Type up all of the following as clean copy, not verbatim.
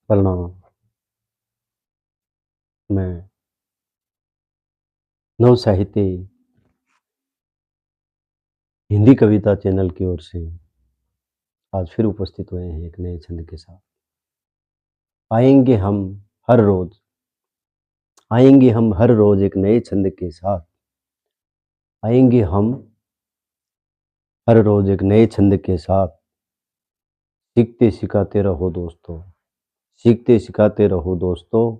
प्रणाम। मैं नव साहित्य हिंदी कविता चैनल की ओर से आज फिर उपस्थित हुए हैं एक नए छंद के साथ। आएंगे हम हर रोज आएंगे हम हर रोज एक नए छंद के साथ। आएंगे हम हर रोज एक नए छंद के साथ। सीखते सिखाते रहो दोस्तों, सीखते सिखाते रहो दोस्तों।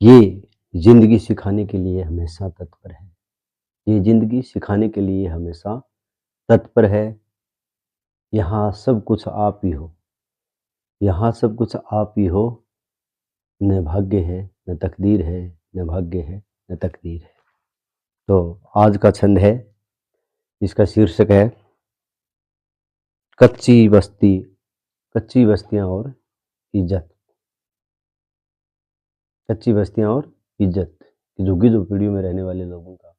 ये जिंदगी सिखाने के लिए हमेशा तत्पर है। ये जिंदगी सिखाने के लिए हमेशा तत्पर है। यहाँ सब कुछ आप ही हो, यहाँ सब कुछ आप ही हो। न भाग्य है न तकदीर है, न भाग्य है न तकदीर है। तो आज का छंद है, इसका शीर्षक है कच्ची बस्ती, कच्ची बस्तियां और इज्जत। कच्ची बस्तियां और इज्जत, झुग्गी झोपड़ियों में रहने वाले लोगों का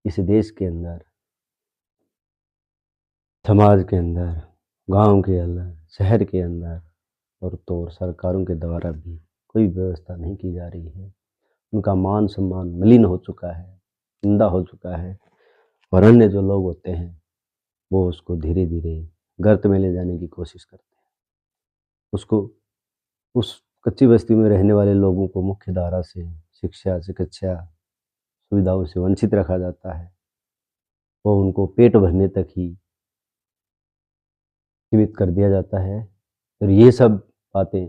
इस देश के अंदर, समाज के अंदर, गांव के अंदर, शहर के अंदर और तो सरकारों के द्वारा भी कोई व्यवस्था नहीं की जा रही है। उनका मान सम्मान मलिन हो चुका है, निंदा हो चुका है और अन्य जो लोग होते हैं वो उसको धीरे धीरे गर्त में ले जाने की कोशिश करते हैं। उसको, उस कच्ची बस्ती में रहने वाले लोगों को मुख्य धारा से शिक्षा, चिकित्सा सुविधाओं से वंचित रखा जाता है। वो उनको पेट भरने तक ही सीमित कर दिया जाता है। और ये सब बातें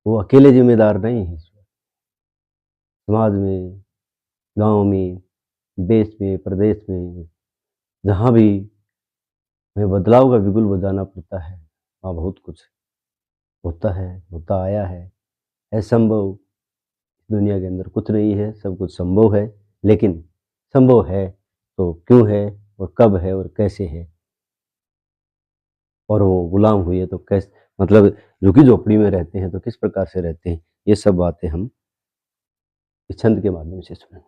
वो अकेले जिम्मेदार नहीं हैं। समाज में, गांव में, देश में, प्रदेश में जहाँ भी हमें बदलाव का बिगुल बजाना पड़ता है, वहाँ बहुत कुछ होता है, होता आया है। असंभव दुनिया के अंदर कुछ नहीं है, सब कुछ संभव है। लेकिन संभव है तो क्यों है और कब है और कैसे है, और वो गुलाम हुए तो कैसे, मतलब झुग्गी झोपड़ी में रहते हैं तो किस प्रकार से रहते हैं, ये सब बातें हम इस छंद के माध्यम से सुनेंगे।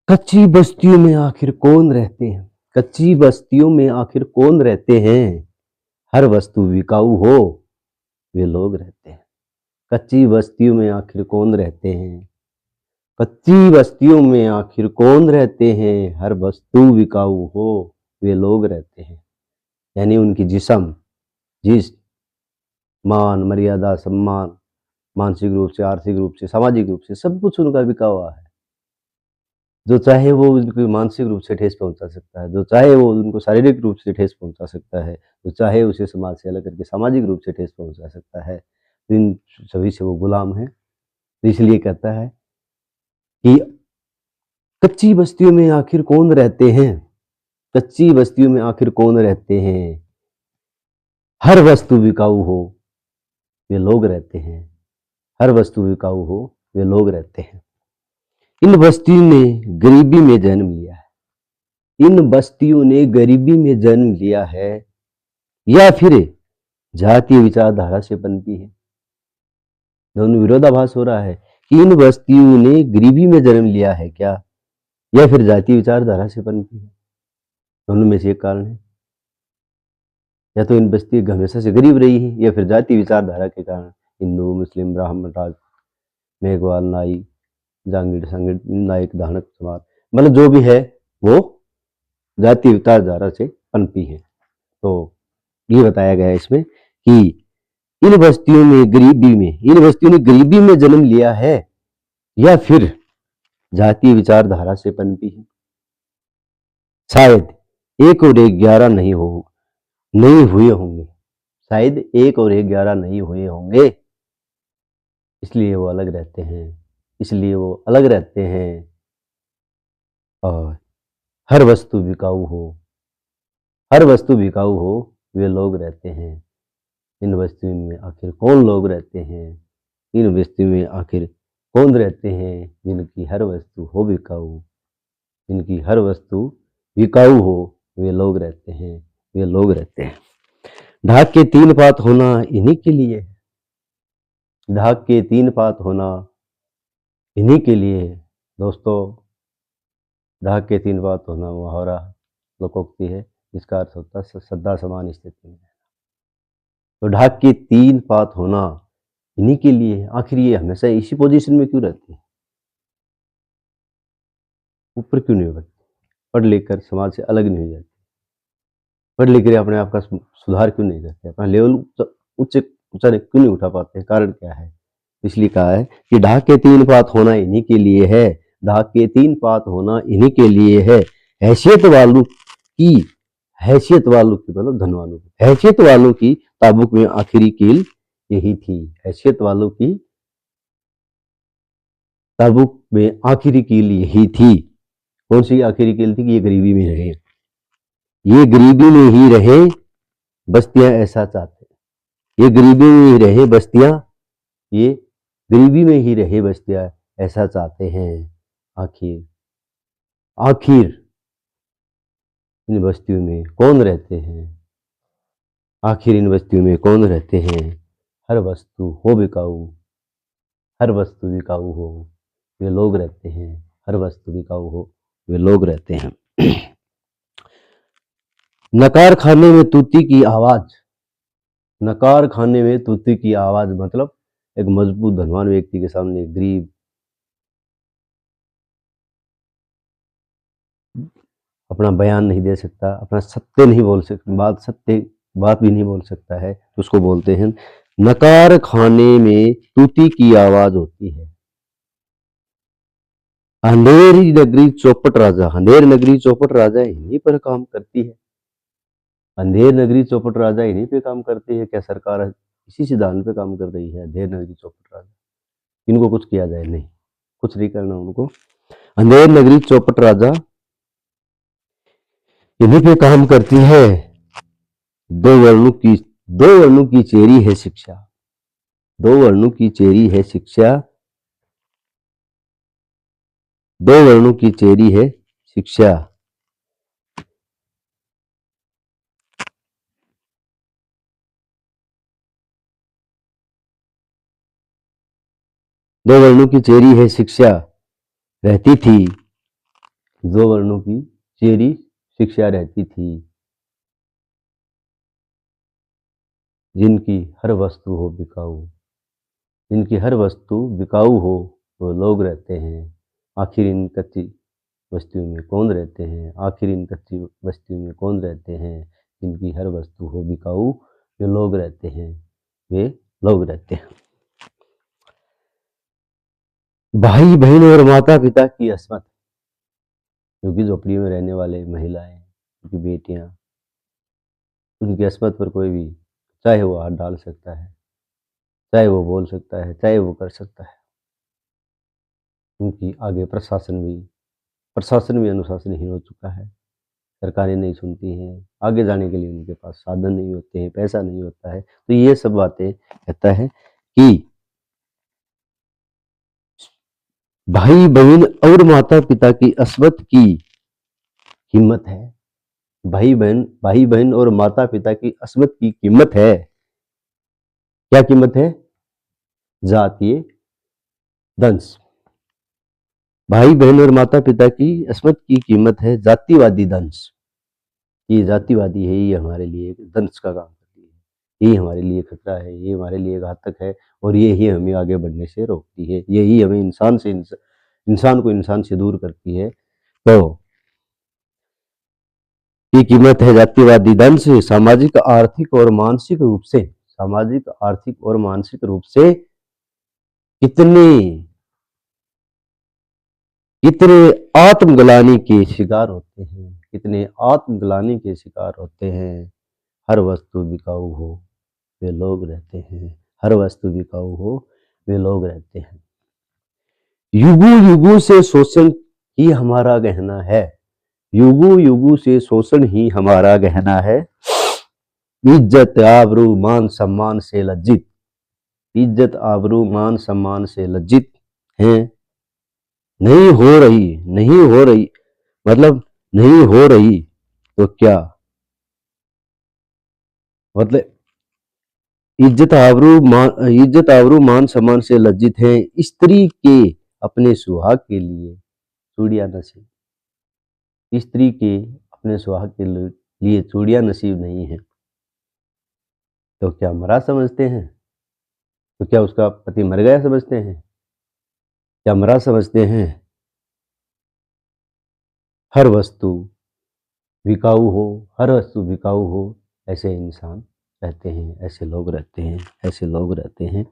कच्ची बस्तियों में आखिर कौन रहते हैं, कच्ची बस्तियों में आखिर कौन रहते हैं। हर वस्तु बिकाऊ हो वे लोग रहते हैं। कच्ची बस्तियों में आखिर कौन रहते हैं, कच्ची बस्तियों में आखिर कौन रहते हैं। हर वस्तु बिकाऊ हो वे लोग रहते हैं। यानी उनकी जिस्म, जिस मान मर्यादा सम्मान, मानसिक रूप से, आर्थिक रूप से, सामाजिक रूप से सब कुछ उनका बिका हुआ है। जो चाहे वो उनको मानसिक रूप से ठेस पहुंचा सकता है, जो चाहे वो उनको शारीरिक रूप से ठेस पहुंचा सकता है, जो चाहे उसे समाज से अलग करके सामाजिक रूप से ठेस पहुंचा सकता है। इन सभी से वो गुलाम है। तो इसलिए कहता है कि कच्ची बस्तियों में आखिर कौन रहते हैं, कच्ची बस्तियों में आखिर कौन रहते हैं। हर वस्तु बिकाऊ हो वे लोग रहते हैं। हर वस्तु बिकाऊ हो वे लोग रहते हैं। इन बस्तियों ने गरीबी में जन्म लिया है, इन बस्तियों ने गरीबी में जन्म लिया है या फिर जातीय विचारधारा से पनपी है। दोनों विरोधाभास हो रहा है कि इन बस्तियों ने गरीबी में जन्म लिया है क्या, या फिर जातीय विचारधारा से पनपी है। दोनों में से एक कारण है। या तो इन बस्ती हमेशा से गरीब रही है, या फिर जातीय विचारधारा के कारण हिंदू, मुस्लिम, ब्राह्मण, राज, मेघवाल, नाई, जांगीड़, सांगीड़, नायक, दानक समाज, मतलब जो भी है वो जातीय विचारधारा से पनपी है। तो ये बताया गया है इसमें कि इन बस्तियों में गरीबी में, इन बस्तियों ने गरीबी में जन्म लिया है या फिर जातीय विचारधारा से पनपी है। शायद एक और एक 11 नहीं हुए होंगे, शायद एक और एक 11 नहीं हुए होंगे, इसलिए वो अलग रहते हैं, इसलिए वो अलग रहते हैं। और हर वस्तु बिकाऊ हो, हर वस्तु बिकाऊ हो वे लोग रहते हैं। इन बस्तियों में आखिर कौन लोग रहते हैं, इन बस्तियों में आखिर कौन रहते हैं जिनकी हर वस्तु हो बिकाऊ, जिनकी हर वस्तु बिकाऊ हो वे लोग रहते हैं, वे लोग रहते हैं। ढाक के 3 पात होना इन्हीं के लिए है, ढाक के 3 पात होना इन्हीं के लिए है। दोस्तों, ढाक के 3 पात होना मुहावरा लोकोक्ति है, जिसका अर्थ होता है श्रद्धा समान स्थिति में। तो ढाक के तीन पात होना इन्हीं के लिए है। आखिर ये हमेशा इसी पोजीशन में क्यों रहते हैं, ऊपर क्यों नहीं बढ़ते, पढ़ लिख कर समाज से अलग नहीं हो जाते, पढ़ लिख कर अपने आप का सुधार क्यों नहीं करते, अपना लेवल उच्च ऊंचा क्यों नहीं उठा पाते, कारण क्या है। इसलिए कहा है कि ढाक के तीन पात होना इन्हीं के लिए है, ढाक के तीन पात होना इन्हीं के लिए है। हैसियत वालों की, हैसियत वालों की मतलब धनवानों की, हैसियत वालों की ताबुक में आखिरी कील यही थी। हैसियत वालों की ताबुक में आखिरी कील यही थी। कौन सी आखिरी कील थी कि ये गरीबी में रहे, ये गरीबी में ही रहे, बस्तियां ऐसा चाहते हैं। ये गरीबी में ही रहे बस्तियां, ये गरीबी में ही रहे बस्तियां ऐसा चाहते हैं। आखिर आखिर इन बस्तियों में कौन रहते हैं, आखिर इन बस्तियों में कौन रहते हैं। हर वस्तु हो बिकाऊ, हर वस्तु बिकाऊ हो वे लोग रहते हैं, हर वस्तु बिकाऊ हो वे लोग रहते हैं। नकार खाने में तूती की आवाज, नकार खाने में तूती की आवाज मतलब एक मजबूत धनवान व्यक्ति के सामने गरीब अपना बयान नहीं दे सकता, अपना सत्य नहीं बोल सकता, सत्य बात भी नहीं बोल सकता है, तो उसको बोलते हैं नकार खाने में तूती की आवाज होती है। अंधेरी नगरी चौपट राजा, अंधेर नगरी चौपट राजा इन्हीं पर काम करती है, अंधेर नगरी चौपट राजा इन्हीं पे काम करती है। क्या सरकार इसी सिद्धांत पे काम कर रही है, अंधेर नगरी चौपट राजा, इनको कुछ किया जाए नहीं, कुछ नहीं करना उनको। अंधेर नगरी चौपट राजा इन्हीं पे काम करती है। दो वर्णों की, दो वर्णों की चेरी है शिक्षा, दो वर्णों की चेरी है शिक्षा, दो वर्णों की चेरी है शिक्षा। दो वर्णों की चेरी है शिक्षा रहती थी, दो वर्णों की चेरी शिक्षा रहती थी। जिनकी हर वस्तु हो बिकाऊ, जिनकी हर वस्तु बिकाऊ हो वो लोग रहते हैं। आखिर इन कच्ची बस्तियों में कौन रहते हैं, आखिर इन कच्ची बस्तियों में कौन रहते हैं, जिनकी हर वस्तु हो बिकाऊ वे लोग रहते हैं, वे लोग रहते हैं। भाई बहन और माता पिता की अस्मत, क्योंकि झोपड़ी में रहने वाले महिलाएं, उनकी बेटियां, उनकी अस्मत पर कोई भी चाहे वो हाथ डाल सकता है, चाहे वो बोल सकता है, चाहे वो कर सकता है। उनकी आगे प्रशासन भी अनुशासनहीन हो चुका है, सरकारें नहीं सुनती हैं, आगे जाने के लिए उनके पास साधन नहीं होते हैं, पैसा नहीं होता है। तो ये सब बातें कहता है कि भाई बहन और माता पिता की अस्मत की कीमत है, भाई बहन और माता पिता की अस्मत की कीमत है। क्या कीमत है, जातीय दंश। भाई बहन और माता पिता की अस्मत की कीमत है जातिवादी दंश। ये जातिवादी है, ये हमारे लिए दंश का काम करती है, ये हमारे लिए खतरा है, ये हमारे लिए घातक है, और ये ही हमें आगे बढ़ने से रोकती है, यही हमें इंसान को इंसान से दूर करती है। तो की कीमत है जातिवादी दंश, सामाजिक आर्थिक और मानसिक रूप से, सामाजिक आर्थिक और मानसिक रूप से कितने कितने आत्मग्लानि के शिकार होते हैं, कितने आत्मग्लानि के शिकार होते हैं। हर वस्तु बिकाऊ हो वे लोग रहते हैं, हर वस्तु बिकाऊ हो वे लोग रहते हैं। युगों युगों से शोषण ही हमारा गहना है, युगों युगों से शोषण ही हमारा गहना है। इज्जत आबरू मान सम्मान से लज्जित, इज्जत आबरू मान सम्मान से लज्जित हैं। नहीं हो रही, नहीं हो रही मतलब नहीं हो रही तो क्या मतलब, इज्जत आबरू मान सम्मान से लज्जित हैं। स्त्री के अपने सुहाग के लिए चूड़ियां नसीब, स्त्री के अपने सुहाग के लिए चूड़ियां नसीब नहीं है। तो क्या मरा समझते हैं? तो क्या उसका पति मर गया समझते हैं? क्या मरा समझते हैं? हर वस्तु बिकाऊ हो, हर वस्तु बिकाऊ हो, ऐसे इंसान रहते हैं, ऐसे लोग रहते हैं, ऐसे लोग रहते हैं।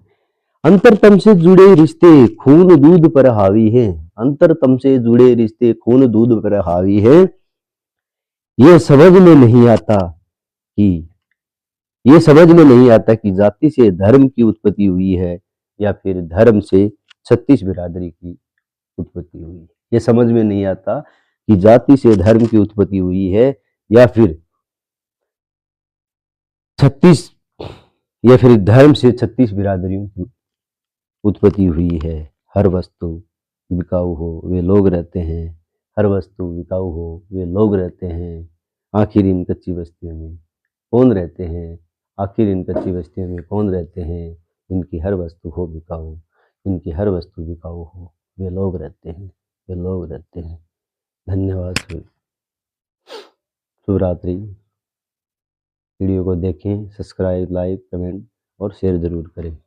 अंतरतम से जुड़े रिश्ते खून दूध पर हावी हैं, अंतरतम से जुड़े रिश्ते खून दूध पर हावी हैं। ये समझ में नहीं आता कि ये समझ में नहीं आता कि जाति से धर्म की उत्पत्ति हुई है या फिर धर्म से 36 बिरादरी की उत्पत्ति हुई है। ये समझ में नहीं आता कि जाति से धर्म की उत्पत्ति हुई है या फिर 36 या फिर धर्म से 36 बिरादरियों की उत्पत्ति हुई है। हर वस्तु बिकाऊ हो वे लोग रहते हैं, हर वस्तु बिकाऊ हो वे लोग रहते हैं। आखिर इन कच्ची बस्तियों में कौन रहते हैं? आखिर इन कच्ची बस्तियों में कौन रहते हैं? इनकी हर वस्तु हो बिकाऊ, इनकी हर वस्तु बिकाऊ हो वे लोग रहते हैं, वे लोग रहते हैं। धन्यवाद। शुभ रात्रि। वीडियो को देखें, सब्सक्राइब, लाइक, कमेंट और शेयर ज़रूर करें।